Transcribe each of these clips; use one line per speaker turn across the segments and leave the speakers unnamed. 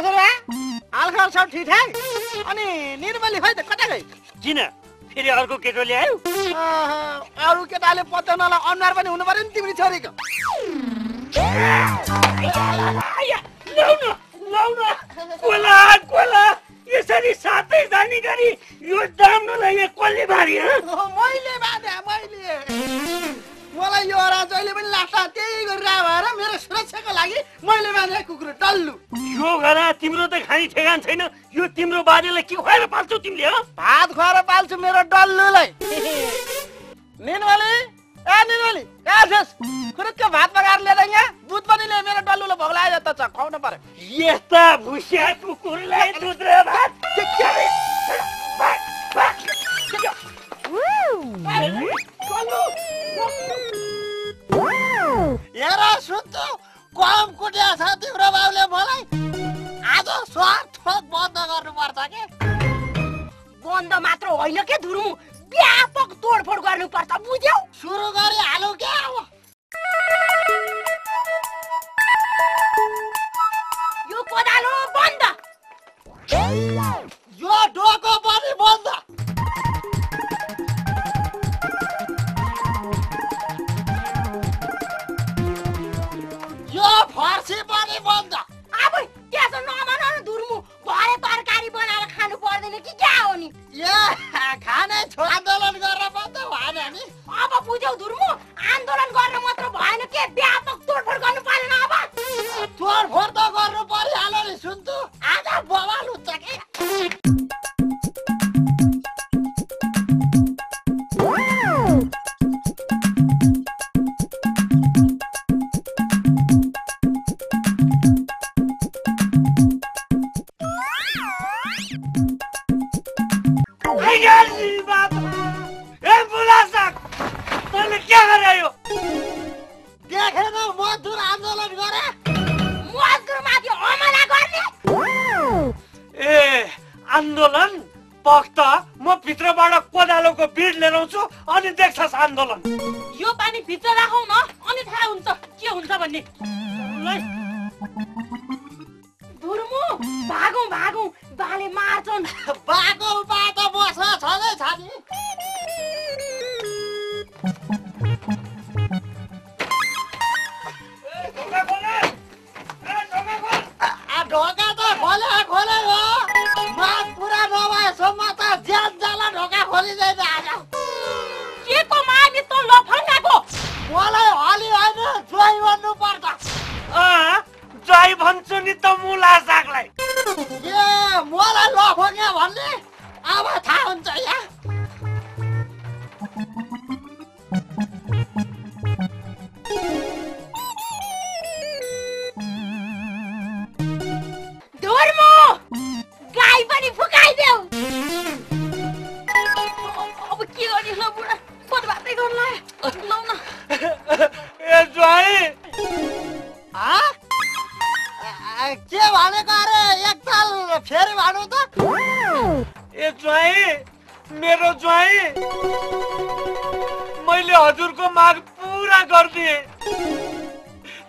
बसोरा हालखबर सब ठिकठाक अनि निर्मली खै त कता गई
किन फेरि अर्को केटो ल्यायो
अरु केटाले पत्याउनलाई अनुहार पनि हुनु पर्यो नि तिम्रो छोरीको
कोला कोला यसरी सातै जानी गरी यो दाम्नोलाई यहाँ कसले बारी
मैले बाँधे मैले मलाई यो राजले पनि लास्टा त्यही गरिरहेको भएर मेरो सुरक्षाको लागि मैले बाँधे कुकुर टल्लु
यो घरा तिम्रो त खानी ठेगान छैन यो तिम्रो बाजेलाई के खुवाएर पाल्छौ तिमीले
भात खुवाएर पाल्छु मेरो डल्लुलाई निर्मली ए निर्मली कहाँ छस् खुरुक्क भात पकाएर ल्याएर यहाँ दुध पनि ल्याए मेरो डल्लुलाई भोक लाग्यो जस्तो छ खुवाउनु पर्यो
यस्ता भुसिया कुकुरलाई दुध र भात
हेर सुन्छु कम कुटिया छ तिम्रो बाउले मलाई आज स्वार्थ बन्द गर्नुपर्छ के
बन्द मात्र होइन के धुरु व्यापक तोडफोड गर्नुपर्छ बुझ्यौ
सुरु गरिहालौ के अब
यो कोदालो बन्द
यो डोको पनि बन्द यो फर्सी पनि बन्द
अब त्यसो नमान न धुर्मु भरे तरकारी बनाएर खानु पर्दैन कि क्या हो नि
ए खाने आन्दोलन गरेर बन्द भएन नि
अब बुझ्यौ धुर्मु आन्दोलन गर्न मात्र भएन के व्यापक तोडफोड गर्नु पर्दैन अब
तोडफोड त गर्नु परिहाल्यो नि सुन्छु आज बवाल हुन्छ के
आन्दोलन पक्क म भित्रबाट कोदालोको बिड लिएर आउँछु अनि देख्छस् आन्दोलन
यो पानी भित्र राखौ न अनि थाहा हुन्छ के हुन्छ भन्ने धुर्मु भागौ भागौ बाले मार्छन्
बाको बात बस छदै छ नि ढोका त खोले हो माग पुरा नभएसम्म त ज्यान जाला ढोका खोलिँदैन आज
के को मागी त लफङ्गाको
मलाई हली होइन जोइ भन्नु पर्छ
जोइ भन्छु नि त मुला सागलाई
ए मलाई लफङ्गा भन्ने अब थाहा हुन्छ यहाँ
गाई पनि फुकाइदेऊ अब के गर्ने ल बुढा पद भातै गर्नु लौ न
ए जोइ
के भनेको अरे एकताल फेरि भन्नु त
ए जोइ मेरो जोइ मैले हजुरको माग पुरा गरिदिए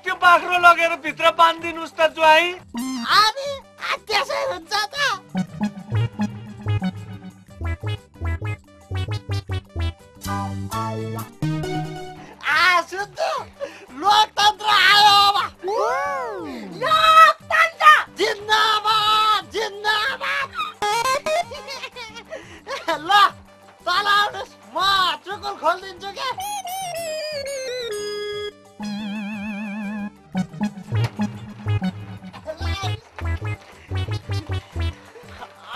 त्यो बाख्रो लगेर भित्र बान्दिनुस् त जोइ
अनि त्यसै हुन्छ त सुन्छु लोकतन्त्र आयो अब
लोकतन्त्र
जिन्दाबाद जिन्दाबाद ल तल आउनुहोस् म चुकुल खोलिदिन्छु के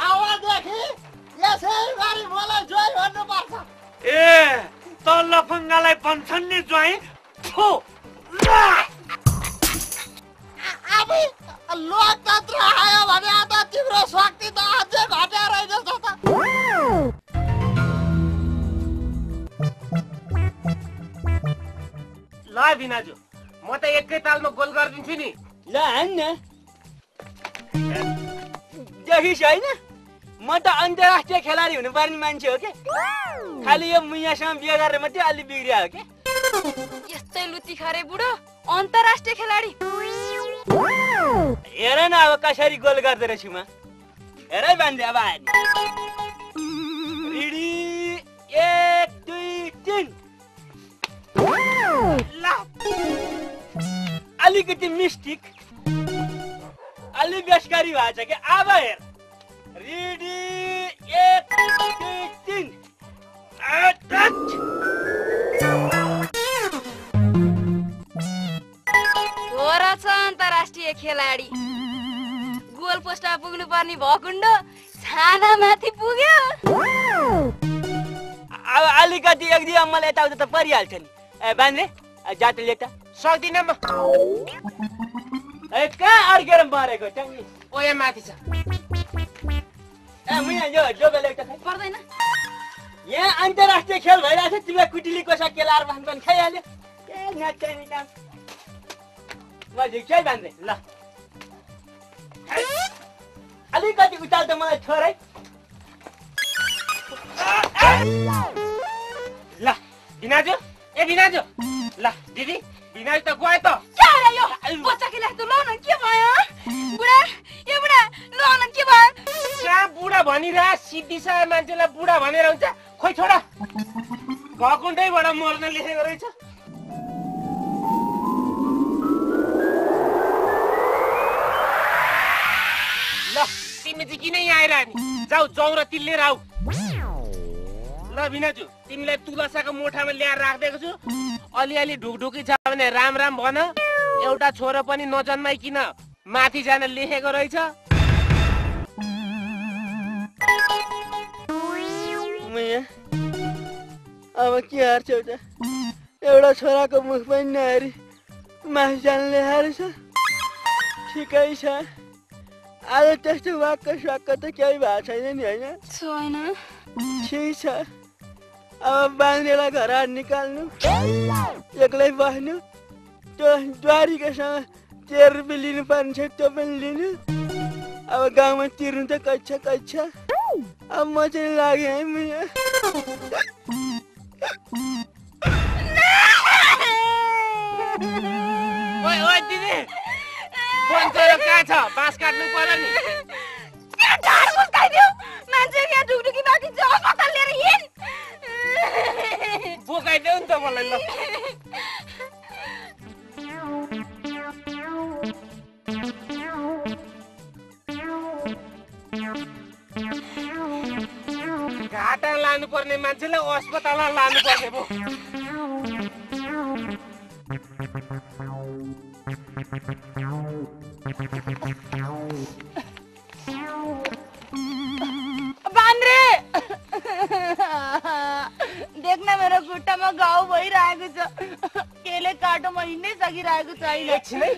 आवाजदेखि यसैगरी मलाई जोइ भन्नुपर्छ
ए त लफङ्गालाई भन्छन् नि जोइ
अब लोकतन्त्र आयो भने त तिम्रो शक्ति त अझै घटेर रहेछ त
ल बिनाजु म त एकै तालमा गोल गरिदिन्छु नि
ल हान्न देखिस् होइन म त अन्तर्राष्ट्रिय खेलाडी हुनुपर्ने मान्छे हो के खालि यो मुयासँग बिहे गरेर मात्रै अलि बिग्रिया हो के
यस्तै लुती खरे बुढो अन्तर्राष्ट्रिय खेलाडी
ए
हेर न अब कसरी गोल गर्दो रहेछु म हेर है बान्धे अब आयो रेडी 1 2 3 ल अलिकति मिस्टेक अलि बेसकारी भएछ के अब हेर रेडी 1 2 3
छोरा छ अन्तर्राष्ट्रिय खेलाडी गोल पोस्टमा पुग्नु पर्ने भकुण्डो छाना माथि पुग्यो
अब अलिकति एक दिन मलाई यताउता त परिहाल्छ नि ए बान्धे जात ले त
सक्दिन म
ए कहाँ अड्केर मरेको टङ्गी
ओया माथि छ
ए मुया यो जोगो ल्याउ त खै
पर्दैन
यहाँ अन्तर्राष्ट्रिय खेल भइरहेछ तिमीलाई कुटिली कोसा केलार भान्जन खाइहाल्यो ए नचाहिने काम म झिक्छै बान्धे ल अलिकति उचाल त मलाई छोरै
ल बिनाजु ए बिनाजु ल दिदी बिनाजु त गयो त
के हो यो बच्चाको लागि त लौन के भयो बुढा यो बुढा लौन के भयो
कहाँ बुढा भनिरह सिद्धिसा मान्छेलाई बुढा भनेर हुन्छ खोइ छोडा भकुण्डैबाट मर्न लेखेको रहेछ ल तिमी चाहिँ किन यहाँ आइरहने जाऊ जाउँ र तिल्लेर आऊ ल बिनाजु तिमीलाई तुलसाको मोठामा ल्याएर राखिदिएको छु अलिअलि ढुकढुकी छ भने राम राम भन एउटा छोरो पनि नजन्माइकिन माथि जान लेखेको रहेछ
अब के हार्छौ त एउटा छोराको मुख पनि नहेरी माथि जान ल्याएर छ ठिकै छ आज त्यस्तो वाक्क स्वाक्क त केही भएको छैन नि होइन
छैन
ठिक छ अब बाँधेलाई घर निकाल्नु एक्लै बस्नु त्यो द्वारिकासँग 13 रुपियाँ लिनुपर्ने छ त्यो पनि लिनु अब गाउँमा तिर्नु त कैछ अब म चाहिँ लागेँ है मुया
ओइ ओइ दिदी बन्चरो कहाँ छ बाँस काट्नु पर्यो नि
ढाड मुस्काइदियो मान्छे यहाँ ढुकढुकी बाँकी छ अस्पताल लिएर हिँड
बोकाइदेऊ नि त मलाई ल घाटा लानुपर्ने मान्छेलाई अस्पतालमा लानुपर्ने पो
बान्द्रे देख्न मेरो खुट्टामा घाउ भइरहेको छ केले काटो म हिँड्नै सकिरहेको छैन
एकछिनै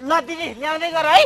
ल दिदी ल्याउँदै गर है